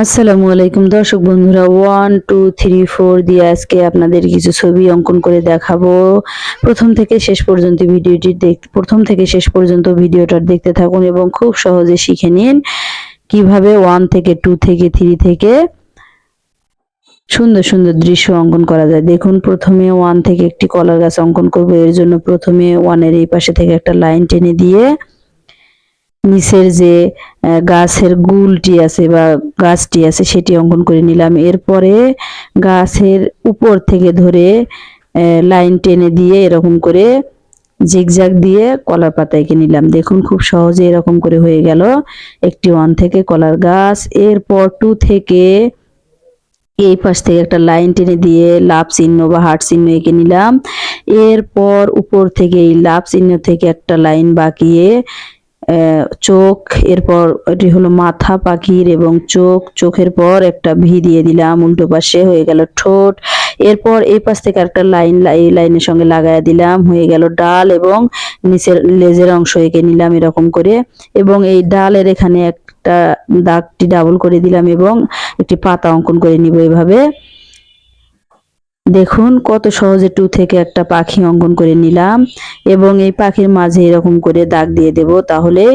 আসসালামু আলাইকুম দর্শক বন্ধুরা, 1 2 3 4 দিয়ে আজকে আপনাদের কিছু ছবি অঙ্কন করে দেখাবো। প্রথম থেকে শেষ পর্যন্ত ভিডিওটা দেখতে থাকুন এবং খুব সহজে শিখে নিন কিভাবে 1 থেকে 2 থেকে 3 থেকে সুন্দর সুন্দর দৃশ্য অঙ্কন করা যায়। দেখুন, প্রথমে 1 থেকে একটি কলার গাছ অঙ্কন করব। এর জন্য প্রথমে 1 এর এই পাশে থেকে একটা লাইন টেনে দিয়ে নিচের যে গাছের গুলটি আছে বা গাছটি আছে সেটি অঙ্কন করে নিলাম। এরপরে গাছের উপর থেকে ধরে লাইন টেনে দিয়ে এরকম করে জিগজ্যাগ দিয়ে কলার পাতা এঁকে নিলাম। দেখুন, খুব সহজে এরকম করে হয়ে গেল একটি 1 থেকে কলার গাছ। এরপর 2 থেকে এই পাশ থেকে একটা লাইন টেনে দিয়ে লাভ চিহ্ন বা হার্ট চিহ্ন এঁকে নিলাম। এরপর উপর থেকে এই লাভ চিহ্ন থেকে একটা লাইন বাঁকিয়ে চোখ, এরপর এটি হলো মাথা পাখির এবং চোখের পর একটা ভি দিয়ে দিলাম, উল্টো পাশে হয়ে গেল ঠোঁট। এরপর এই পাশ থেকে একটা লাইন এই লাইনের সঙ্গে লাগায় দিলাম, হয়ে গেল ডাল এবং নিচের লেজের অংশ এঁকে নিলাম এরকম করে। এবং এই ডালের এখানে একটা দাগটি ডাবল করে দিলাম এবং একটি পাতা অঙ্কন করে নিব এভাবে। দেখুন কত সহজে 2 থেকে একটা পাখি অঙ্কন করে নিলাম এবং এই পাখির মাঝে এরকম করে দাগ দিয়ে দেব, তাহলেই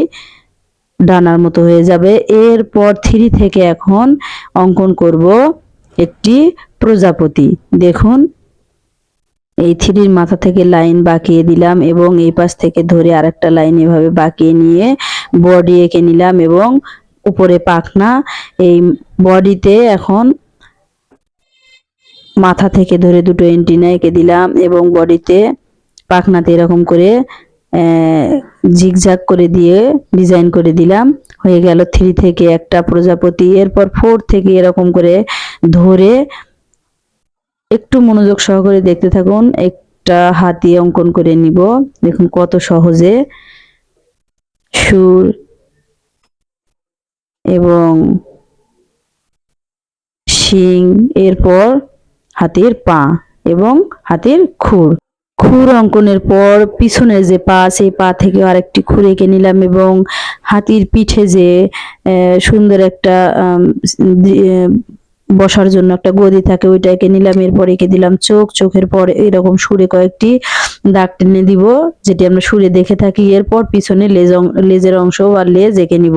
ডানার মতো হয়ে যাবে। এরপর 3 থেকে এখন অঙ্কন করব একটি প্রজাপতি। দেখুন, এই 3 মাথা থেকে লাইন বাঁকিয়ে দিলাম এবং এই পাশ থেকে ধরে আরেকটা লাইন এভাবে বাঁকিয়ে নিয়ে বডি এঁকে নিলাম এবং উপরে পাখনা। এই বডিতে এখন মাথা থেকে ধরে দুটো এন্টিনা এঁকে দিলাম এবং বডিতে পাখনাতে এরকম করে জিগজ্যাগ করে দিয়ে ডিজাইন করে দিলাম। হয়ে গেল 3 থেকে একটা প্রজাপতি। এরপর 4 থেকে এরকম করে ধরে একটু মনোযোগ সহকারে দেখতে থাকুন, একটা হাতি অঙ্কন করে নিব। দেখুন কত সহজে সুর এবং শিং, এরপর হাতির পা এবং হাতির খুর অঙ্কনের পর পিছনের যে পা, সেই পা থেকে আরেকটি খুর এঁকে নিলাম এবং হাতির পিঠে যে সুন্দর একটা বসার জন্য একটা গদি থাকে ওইটা এঁকে নিলাম। এরপর এঁকে দিলাম চোখের পর এরকম সুরে কয়েকটি দাগ টেনে দিব, যেটি আমরা সুরে দেখে থাকি। এরপর পিছনে লেজের অংশ বা লেজ এঁকে নিব।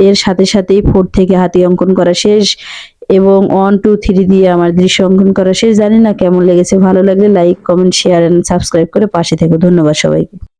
এর সাথে সাথেই 4 থেকে হাতি অঙ্কন করা শেষ এবং 1 2 3 দিয়ে আমার দৃশ্য অঙ্কন করা শেষ। জানি না কেমন লেগেছে, ভালো লাগলে like comment share and subscribe করে পাশে থেকো। ধন্যবাদ সবাইকে।